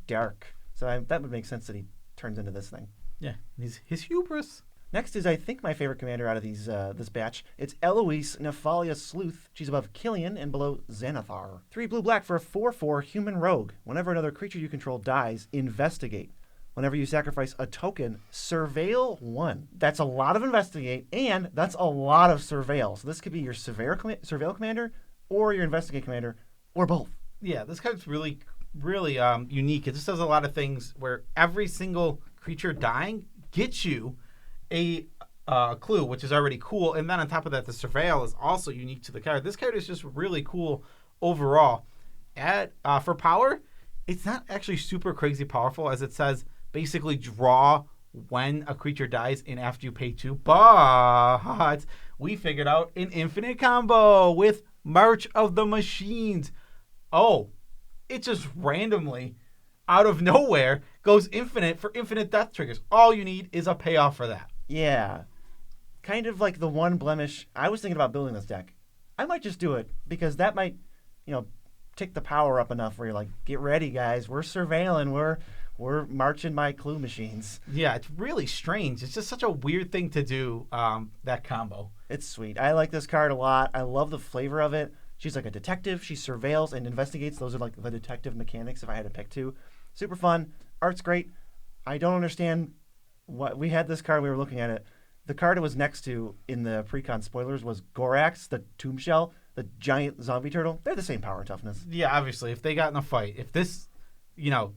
dark. So that would make sense that he turns into this thing. Yeah, his hubris. Next is, I think, my favorite commander out of this batch. It's Eloise Nephalia Sleuth. She's above Killian and below Xanathar. 3 blue-black for a 4/4 human rogue. Whenever another creature you control dies, investigate. Whenever you sacrifice a token, surveil 1. That's a lot of investigate, and that's a lot of surveil. So this could be your surveil commander, or your investigate commander, or both. Yeah, this card's really, really unique. It just does a lot of things where every single creature dying gets you a clue, which is already cool. And then on top of that, the surveil is also unique to the card. This card is just really cool overall. For power, it's not actually super crazy powerful, as it says basically draw when a creature dies and after you pay 2. But we figured out an infinite combo with March of the Machines. Oh, it just randomly, out of nowhere, goes infinite for infinite death triggers. All you need is a payoff for that. Yeah. Kind of like the one blemish. I was thinking about building this deck. I might just do it because that might, tick the power up enough where you're like, get ready, guys. We're surveilling. We're marching my clue machines. Yeah, it's really strange. It's just such a weird thing to do, that combo. It's sweet. I like this card a lot. I love the flavor of it. She's like a detective. She surveils and investigates. Those are like the detective mechanics if I had to pick 2. Super fun. Art's great. I don't understand what we had this card. We were looking at it. The card it was next to in the pre-con spoilers was Gorax, the Tomb Shell, the giant zombie turtle. They're the same power and toughness. Yeah, obviously, if they got in a fight, if this,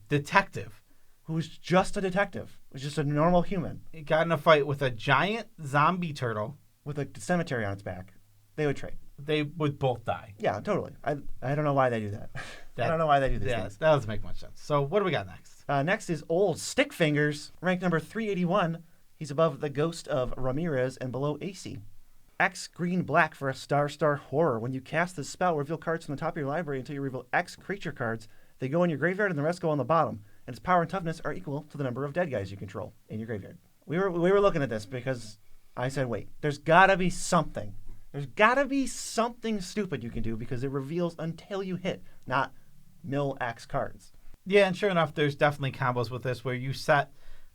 detective Who's just a detective, was just a normal human got in a fight with a giant zombie turtle, with a cemetery on its back, they would trade. they would both die. Yeah, totally. I don't know why they do that. I don't know why they do these things. That doesn't make much sense. So what do we got next? Next is Old Stick Fingers, ranked number 381. He's above the Ghost of Ramirez and below AC. X green black for a star horror. When you cast this spell, reveal cards from the top of your library until you reveal X creature cards. They go in your graveyard and the rest go on the bottom. And its power and toughness are equal to the number of dead guys you control in your graveyard. We were looking at this because I said, wait, there's gotta be something. There's gotta be something stupid you can do because it reveals until you hit, not mill X cards. Yeah, and sure enough, there's definitely combos with this where you set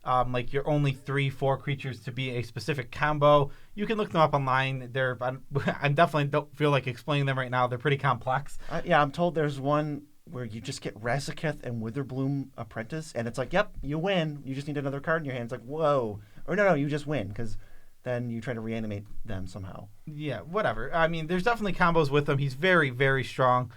your only 3-4 creatures to be a specific combo. You can look them up online. I definitely don't feel like explaining them right now. They're pretty complex. I'm told there's one where you just get Razaketh and Witherbloom Apprentice, and it's like, yep, you win. You just need another card in your hand. It's like, whoa. Or no, you just win, because then you try to reanimate them somehow. Yeah, whatever. I mean, there's definitely combos with him. He's very, very strong.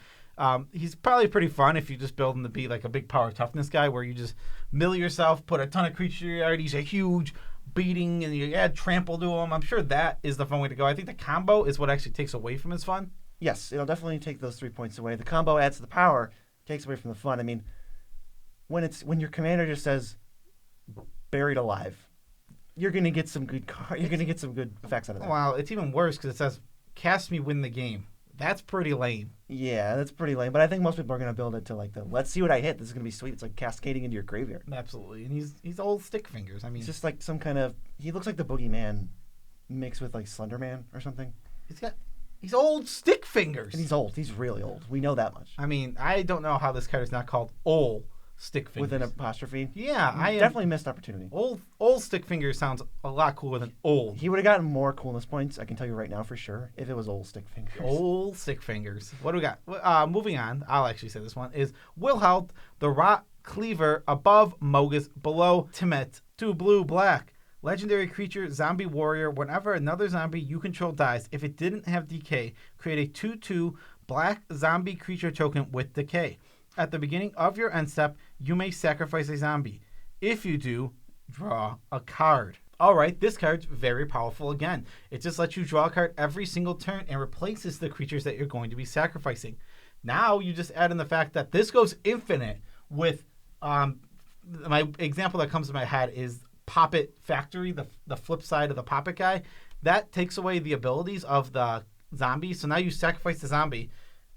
He's probably pretty fun if you just build him to be like a big power toughness guy where you just mill yourself, put a ton of creature in your yard. He's a huge beating, and you add trample to him. I'm sure that is the fun way to go. I think the combo is what actually takes away from his fun. Yes, it'll definitely take those 3 points away. The combo adds to the power, takes away from the fun. I mean, when your commander just says buried alive, you're gonna get some good you're gonna get some good effects out of that. Wow, it's even worse because it says cast me, win the game. That's pretty lame. Yeah, that's pretty lame. But I think most people are gonna build it to like let's see what I hit. This is gonna be sweet. It's like cascading into your graveyard. Absolutely, and he's old stick fingers. I mean, he's just like some kind of he looks like the Boogeyman mixed with like Slenderman or something. He's old stick fingers. And he's old. He's really old. We know that much. I mean, I don't know how this card is not called old stick fingers. With an apostrophe? Yeah. Definitely missed opportunity. Old stick fingers sounds a lot cooler than old. He would have gotten more coolness points, I can tell you right now for sure, if it was old stick fingers. Old stick fingers. What do we got? Moving on, I'll actually say this one, is Wilheld, the Rot Cleaver, above Mogus, below Timet, 2 blue, black. Legendary creature, zombie warrior. Whenever another zombie you control dies, if it didn't have decay, create a 2/2 black zombie creature token with decay. At the beginning of your end step, you may sacrifice a zombie. If you do, draw a card. All right, this card's very powerful again. It just lets you draw a card every single turn and replaces the creatures that you're going to be sacrificing. Now you just add in the fact that this goes infinite with my example that comes to my head is Poppet Factory, the flip side of the Poppet guy. That takes away the abilities of the zombie. So now you sacrifice the zombie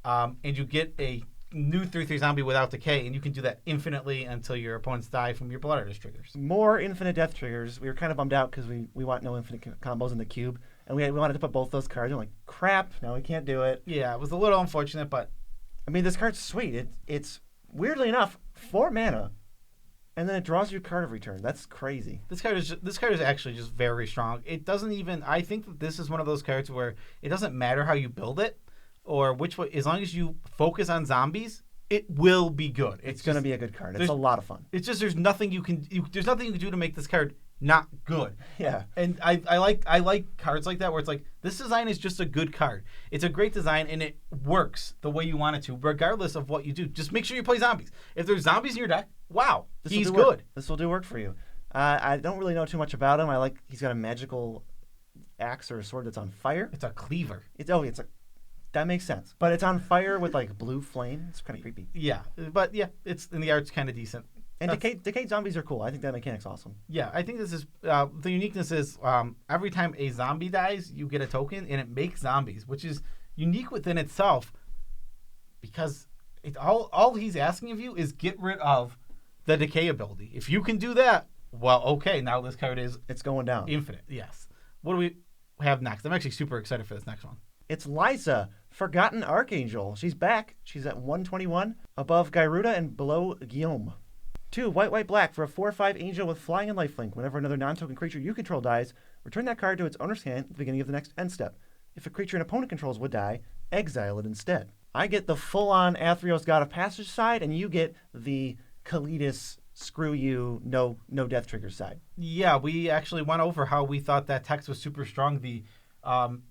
and you get a new 3/3 zombie without decay, and you can do that infinitely until your opponents die from your Blood Artist triggers. More infinite death triggers. We were kind of bummed out because we want no infinite combos in the cube, and we wanted to put both those cards. I'm like, crap, no, we can't do it. Yeah, it was a little unfortunate, but I mean, this card's sweet. It's weirdly enough 4 mana, and then it draws you a card every turn. That's crazy. This card is actually just very strong. It doesn't even. I think that this is one of those cards where it doesn't matter how you build it. Or which way, as long as you focus on zombies, it will be good. It's going to be a good card. It's a lot of fun. It's just there's nothing you can do to make this card not good. Yeah. And I like cards like that where it's like this design is just a good card. It's a great design and it works the way you want it to, regardless of what you do. Just make sure you play zombies. If there's zombies in your deck, wow, he's good. This will do work for you. I don't really know too much about him. He's got a magical axe or a sword that's on fire. It's a cleaver. That makes sense. But it's on fire with like blue flame. It's kind of creepy. Yeah. But yeah, the art's kind of decent. And decayed zombies are cool. I think that mechanic's awesome. Yeah, I think this is the uniqueness is every time a zombie dies, you get a token and it makes zombies, which is unique within itself because all he's asking of you is get rid of the decay ability. If you can do that, well, okay, now this card it's going down. Infinite, yes. What do we have next? I'm actually super excited for this next one. It's Liza, Forgotten Archangel. She's back. She's at 121, above Gyruda and below Guillaume. 2 white, black for a 4/5 angel with flying and lifelink. Whenever another non-token creature you control dies, return that card to its owner's hand at the beginning of the next end step. If a creature an opponent controls would die, exile it instead. I get the full-on Athreos God of Passage side, and you get the Kalidas screw you, no death triggers side. Yeah, we actually went over how we thought that text was super strong. The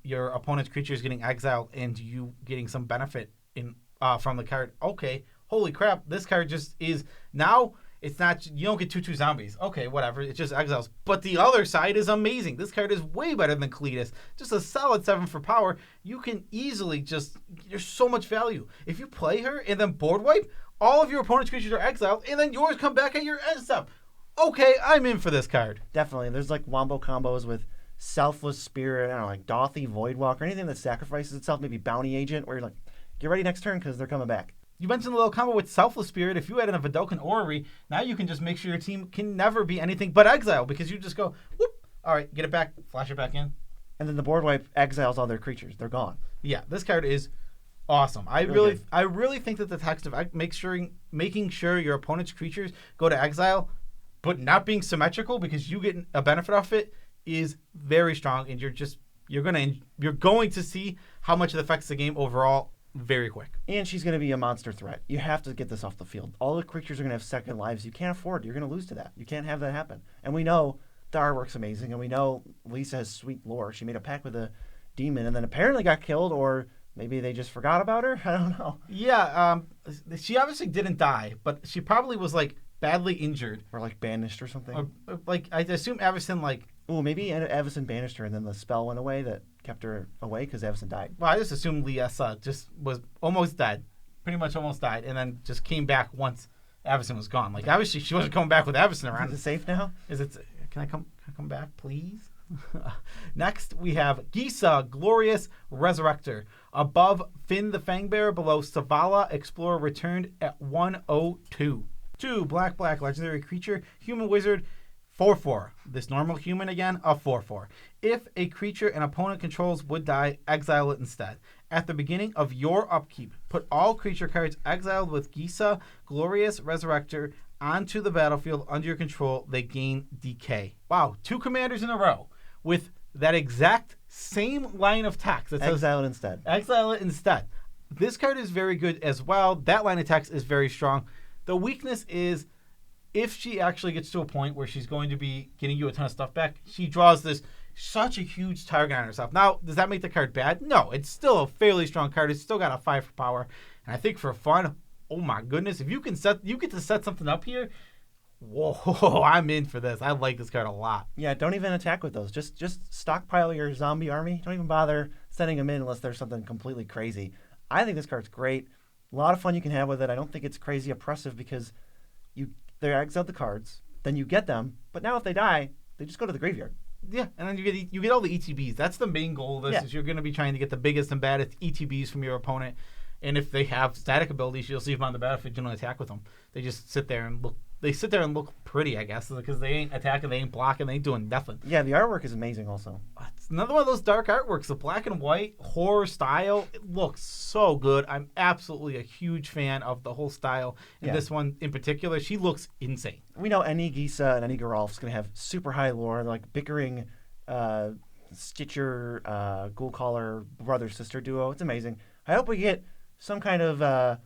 your opponent's creature is getting exiled and you getting some benefit in from the card. Okay, holy crap, this card just is now. It's not, you don't get 2/2 zombies. Okay, whatever. It just exiles. But the other side is amazing. This card is way better than Cletus. Just a solid 7 for power. You can easily there's so much value. If you play her and then board wipe, all of your opponent's creatures are exiled, and then yours come back at your end step. Okay, I'm in for this card. Definitely. There's like wombo combos with Selfless Spirit, I don't know, like Dothy Voidwalker, anything that sacrifices itself, maybe Bounty Agent, where you're like, get ready next turn because they're coming back. You mentioned the little combo with Selfless Spirit. If you had in a Vidokan Orrery, now you can just make sure your team can never be anything but exile because you just go, whoop, all right, get it back, flash it back in. And then the board wipe exiles all their creatures. They're gone. Yeah, this card is awesome. I really think that the text of making sure your opponent's creatures go to exile, but not being symmetrical because you get a benefit off it is very strong, and you're going to see how much it affects the game overall very quick. And she's going to be a monster threat. You have to get this off the field. All the creatures are going to have second lives. You can't afford. You're going to lose to that. You can't have that happen. And we know the artwork's amazing, and we know Lisa has sweet lore. She made a pact with a demon and then apparently got killed, or maybe they just forgot about her. I don't know. Yeah, she obviously didn't die, but she probably was like badly injured. Or like banished or something. Or like I assume Avacyn like... Oh, maybe Avacyn banished her and then the spell went away that kept her away because Avacyn died. Well, I just assumed Liesa just was almost dead. Pretty much almost died, and then just came back once Avacyn was gone. Like, obviously, she wasn't coming back with Avacyn around. Is it safe now? Can I come back, please? Next, we have Gisa, Glorious Resurrector. Above Finn the Fangbearer, below Savala, Explorer returned at 102. 2 black, legendary creature, human wizard, 4/4. This normal human again, a 4/4. If a creature an opponent controls would die, exile it instead. At the beginning of your upkeep, put all creature cards exiled with Gisa, Glorious Resurrector, onto the battlefield under your control. They gain decay. Wow, 2 commanders in a row with that exact same line of text. That says, exile it instead. Exile it instead. This card is very good as well. That line of text is very strong. The weakness is if she actually gets to a point where she's going to be getting you a ton of stuff back, she draws such a huge target on herself. Now, does that make the card bad? No, it's still a fairly strong card. It's still got a 5 for power. And I think for fun, oh my goodness, if you get to set something up here, whoa, I'm in for this. I like this card a lot. Yeah, don't even attack with those. Just stockpile your zombie army. Don't even bother sending them in unless there's something completely crazy. I think this card's great. A lot of fun you can have with it. I don't think it's crazy oppressive because they exiled the cards, then you get them, but now if they die, they just go to the graveyard. Yeah, and then you get all the ETBs. That's the main goal of this, is you're going to be trying to get the biggest and baddest ETBs from your opponent. And if they have static abilities, you'll see them on the battlefield. You don't attack with them. They just sit there and look. They sit there and look pretty, I guess, because they ain't attacking, they ain't blocking, they ain't doing nothing. Yeah, the artwork is amazing also. It's another one of those dark artworks, the black and white horror style. It looks so good. I'm absolutely a huge fan of the whole style. And this one in particular, she looks insane. We know any Gisa and any Geralf's going to have super high lore, like bickering Stitcher, Ghoul Caller, brother-sister duo. It's amazing. I hope we get some kind of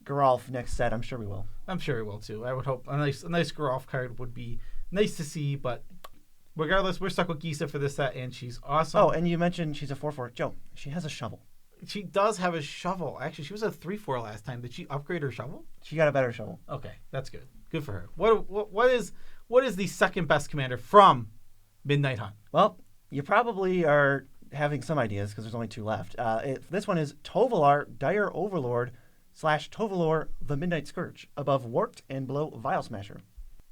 Geralf next set. I'm sure we will. I'm sure we will too. I would hope a nice Geralf card would be nice to see, but regardless, we're stuck with Gisa for this set, and she's awesome. Oh, and you mentioned she's a 4/4. Joe, she has a shovel. She does have a shovel. Actually, she was a 3/4 last time. Did she upgrade her shovel? She got a better shovel. Okay, that's good. Good for her. What is the second best commander from Midnight Hunt? Well, you probably are having some ideas because there's only 2 left. This one is Tovalor, Dire Overlord / Tovalor, the Midnight Scourge, above Warped and below Vial Smasher.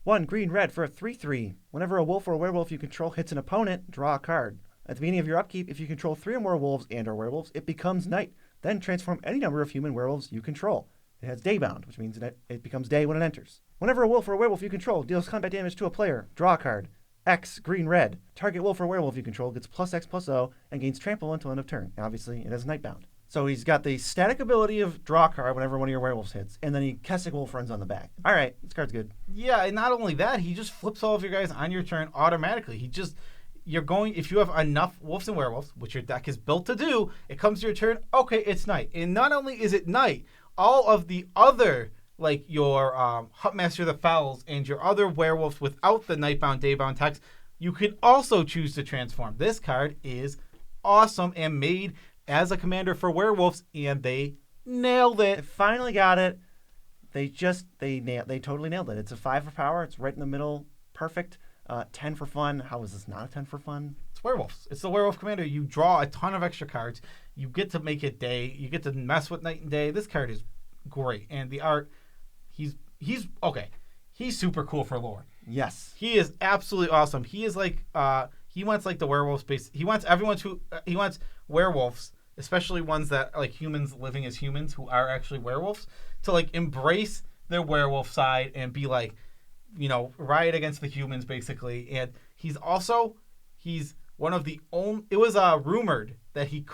1 green-red for a 3/3. Whenever a wolf or a werewolf you control hits an opponent, draw a card. At the beginning of your upkeep, if you control 3 or more wolves and or werewolves, it becomes night. Then transform any number of human werewolves you control. It has daybound, which means that it becomes day when it enters. Whenever a wolf or a werewolf you control deals combat damage to a player, draw a card. X, green-red. Target wolf or werewolf you control gets +X/+O and gains trample until end of turn. And obviously, it has nightbound. So he's got the static ability of draw a card whenever one of your werewolves hits, and then he Kessig Wolf runs on the back. All right, this card's good. Yeah, and not only that, he just flips all of your guys on your turn automatically. If you have enough wolves and werewolves, which your deck is built to do, it comes to your turn, okay, it's night. And not only is it night, all of the other like your Hutmaster of the Fells and your other werewolves without the Nightbound, Daybound text, you can also choose to transform. This card is awesome and made as a commander for werewolves, and they nailed it. They finally got it. They totally nailed it. It's a 5 for power. It's right in the middle. Perfect. 10 for fun. How is this not a 10 for fun? It's werewolves. It's the werewolf commander. You draw a ton of extra cards. You get to make it day. You get to mess with night and day. This card is great. And the art, he's okay. He's super cool for lore. Yes. He is absolutely awesome. He is like he wants like the werewolf space. He wants he wants werewolves, especially ones that like humans living as humans who are actually werewolves, to like embrace their werewolf side and be like, you know, riot against the humans basically. And he's one of the only, it was rumored that he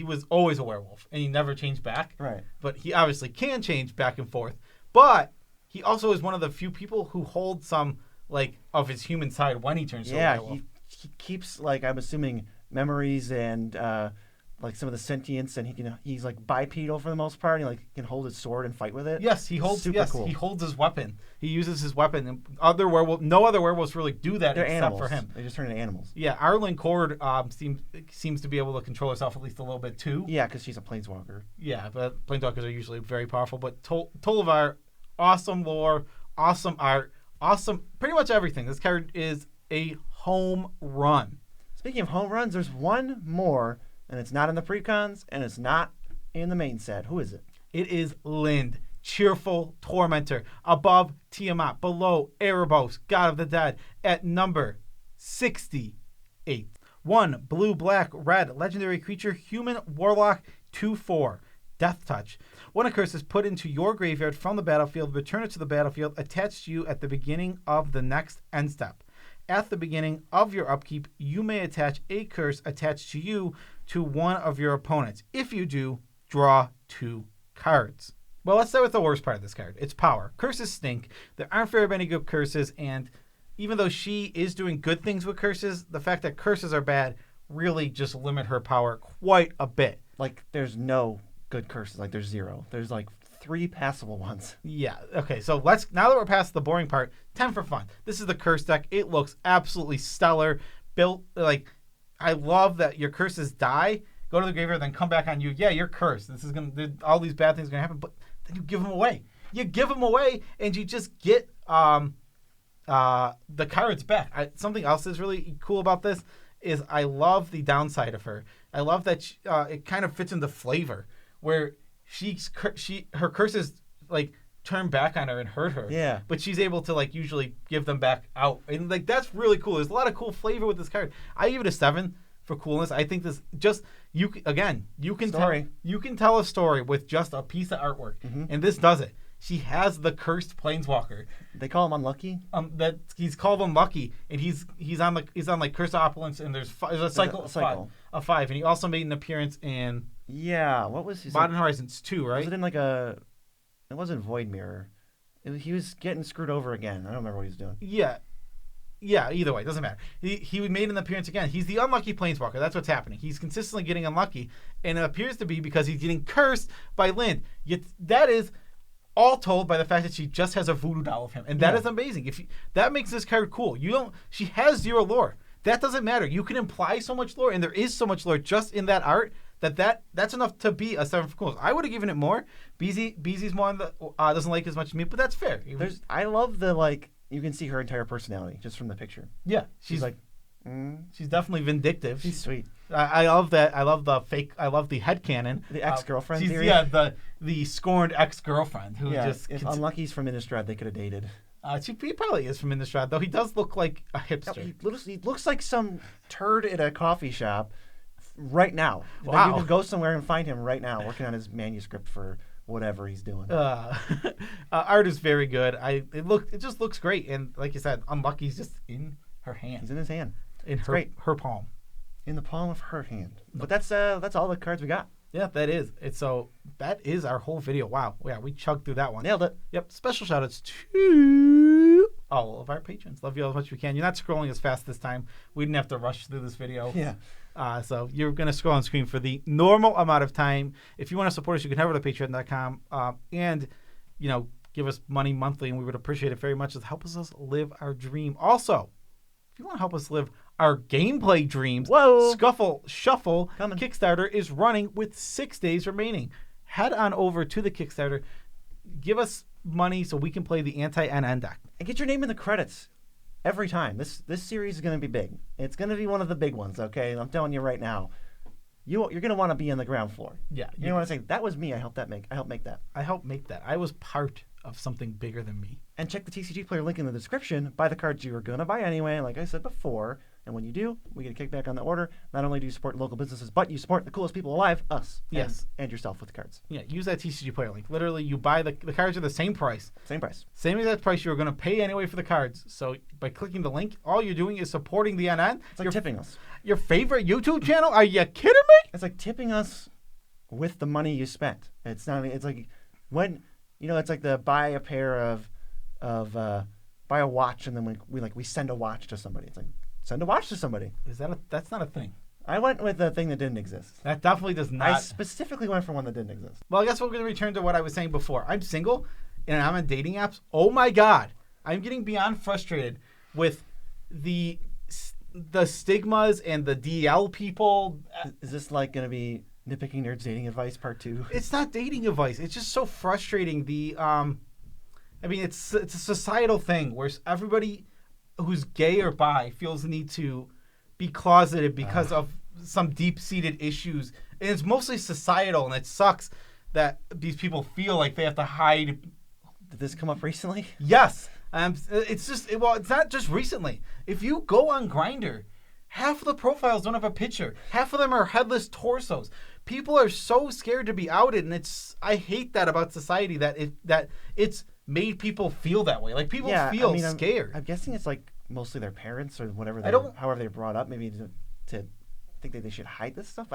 was always a werewolf and he never changed back. Right. But he obviously can change back and forth. But he also is one of the few people who hold some like of his human side when he turns to a werewolf. Yeah, he keeps, like, I'm assuming, memories and like some of the sentience, and he's like bipedal for the most part. And he can hold his sword and fight with it. Yes, he holds. Super cool. He holds his weapon. He uses his weapon. And no other werewolves really do that. They're except animals. for him. They just turn into animals. Yeah, Arlen Cord seems to be able to control herself at least a little bit too. Yeah, because she's a planeswalker. Yeah, but planeswalkers are usually very powerful. But Tovalor, awesome lore, awesome art, awesome pretty much everything. This card is a home run. Speaking of home runs, there's one more, and it's not in the precons, and it's not in the main set. Who is it? It is Lind, Cheerful Tormentor, above Tiamat, below Erebos, God of the Dead, at number 68. 1 blue, black, red, legendary creature, human, warlock, 2/4. Death Touch. When a curse is put into your graveyard from the battlefield, return it to the battlefield attached to you at the beginning of the next end step. At the beginning of your upkeep, you may attach a curse attached to you to one of your opponents. If you do, draw 2 cards. Well, let's start with the worst part of this card. It's power. Curses stink. There aren't very many good curses, and even though she is doing good things with curses, the fact that curses are bad really just limit her power quite a bit. Like, there's no good curses. Like, there's 0. There's like 3 passable ones. Yeah. Okay. So now that we're past the boring part, 10 for fun. This is the curse deck. It looks absolutely stellar. Built like, I love that your curses die, go to the graveyard, then come back on you. Yeah, you're cursed. This is all these bad things are gonna happen, but then you give them away. You give them away, and you just get the cards back. Something else that's really cool about this is I love the downside of her. I love that it kind of fits into flavor, where her curses like turn back on her and hurt her. Yeah. But she's able to like usually give them back out, and like that's really cool. There's a lot of cool flavor with this card. I give it a 7 for coolness. I think this just you can tell a story with just a piece of artwork, and this does it. She has the cursed planeswalker. They call him Unlucky. That he's called Unlucky, and he's on like Curse of Opulence, and there's a cycle of 5, and he also made an appearance in what was his Modern Horizons 2, right? Was it in it wasn't Void Mirror. He was getting screwed over again. I don't remember what he was doing. Yeah. Either way, it doesn't matter. He made an appearance again. He's the unlucky planeswalker. That's what's happening. He's consistently getting unlucky, and it appears to be because he's getting cursed by Lind. Yet that is all told by the fact that she just has a voodoo doll of him, and that is amazing. That makes this card cool. She has 0 lore. That doesn't matter. You can imply so much lore, and there is so much lore just in that art that's enough to be a 7 for coolness. I would have given it more. BZ's one that doesn't like it as much as me, but that's fair. I love the you can see her entire personality just from the picture. Yeah, she's definitely vindictive. She's sweet. I love that. I love the fake. I love the headcanon. The ex-girlfriend theory. Yeah, the scorned ex-girlfriend who just. If Unlucky's from Innistrad, they could have dated. He probably is from Innistrad, though. He does look like a hipster. He looks like some turd at a coffee shop right now. Wow. You can go somewhere and find him right now working on his manuscript for whatever he's doing. Art is very good. It just looks great, and like you said, Unlucky's just in her hand. He's in his hand. In her palm. In the palm of her hand. But that's all the cards we got. Yeah, that is. That is our whole video. Wow. Yeah, we chugged through that one. Nailed it. Yep. Special shout outs to all of our patrons. Love you all as much as we can. You're not scrolling as fast this time. We didn't have to rush through this video. Yeah. So you're going to scroll on screen for the normal amount of time. If you want to support us, you can head over to patreon.com and, give us money monthly, and we would appreciate it very much. It helps us live our dream. Also, if you want to help us live our gameplay dreams, Shuffle Kickstarter is running with 6 days remaining. Head on over to the Kickstarter. Give us money so we can play the anti-NN deck. And get your name in the credits every time. This series is going to be big. It's going to be one of the big ones, okay? I'm telling you right now. You're going to want to be on the ground floor. Yeah. You're going to want to say, that was me. I helped make that. I helped make that. I was part of something bigger than me. And check the TCG Player link in the description. Buy the cards you were going to buy anyway, like I said before. And when you do, we get a kickback on the order. Not only do you support local businesses, but you support the coolest people alive, us. Yes. And yourself with the cards. Yeah, use that TCG Player link. Literally, you buy the cards are the same price. Same price. Same exact price you were going to pay anyway for the cards. So by clicking the link, all you're doing is supporting the NN. It's like tipping us. Your favorite YouTube channel? Are you kidding me? It's like tipping us with the money you spent. It's not. It's like when it's like the buy a pair of buy a watch and then we send a watch to somebody. It's like send a watch to somebody. That's not a thing. I went with the thing that didn't exist. That definitely does not. I specifically went for one that didn't exist. Well, I guess we're going to return to what I was saying before. I'm single and I'm on dating apps. Oh my God. I'm getting beyond frustrated with the stigmas and the DL people. Is this like going to be Nitpicking Nerds Dating Advice Part 2? It's not dating advice. It's just so frustrating. It's a societal thing where everybody who's gay or bi feels the need to be closeted because of some deep-seated issues. And it's mostly societal, and it sucks that these people feel like they have to hide. Did this come up recently? Yes. It's not just recently. If you go on Grindr, half of the profiles don't have a picture. Half of them are headless torsos. People are so scared to be outed, and I hate that about society that it's made people feel that way. Like people feel scared. I'm guessing it's like mostly their parents or whatever. However they're brought up, maybe to think that they should hide this stuff.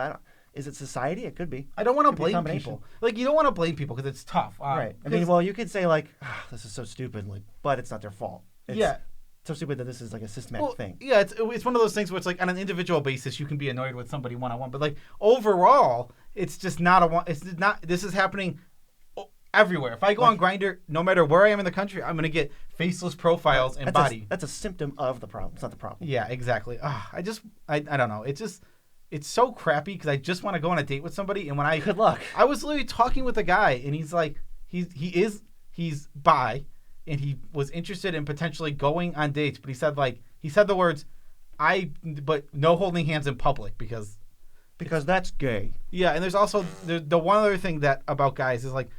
Is it society? It could be. I don't want to blame people. Like you don't want to blame people because it's tough. Right. You could say like, this is so stupid, but it's not their fault. It's so stupid that this is like a systematic thing. Yeah, it's one of those things where it's like on an individual basis you can be annoyed with somebody one-on-one, but like overall, it's just not it's not. This is happening everywhere. If I go on Grindr, no matter where I am in the country, I'm going to get faceless profiles and body. That's a symptom of the problem. It's not the problem. Yeah, exactly. I don't know. It's so crappy because I just want to go on a date with somebody, and good luck. I was literally talking with a guy, and he's like, he's bi, and he was interested in potentially going on dates, but he said the words, but no holding hands in public because that's gay. Yeah, and there's also the one other thing that about guys is like.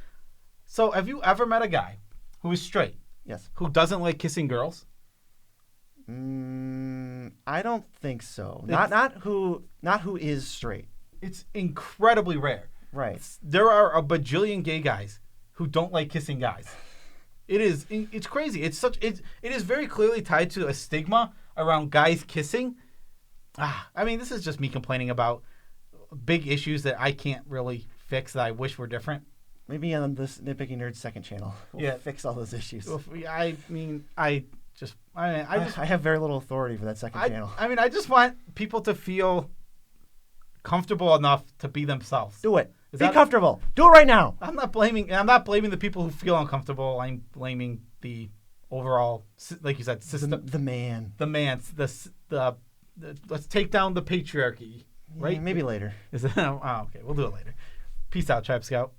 So, have you ever met a guy who is straight? Yes. Who doesn't like kissing girls? I don't think so. Not who is straight. It's incredibly rare. Right. There are a bajillion gay guys who don't like kissing guys. It's crazy. It is very clearly tied to a stigma around guys kissing. This is just me complaining about big issues that I can't really fix that I wish were different. Maybe on this Nitpicking Nerds second channel, we'll fix all those issues. I have very little authority for that second channel. I just want people to feel comfortable enough to be themselves. Do it. Be comfortable. Do it right now. I'm not blaming the people who feel uncomfortable. I'm blaming the overall, like you said, system. The man. The man. The let's take down the patriarchy. Right? Maybe later. Is it? Oh, okay. We'll do it later. Peace out, Tribe Scout.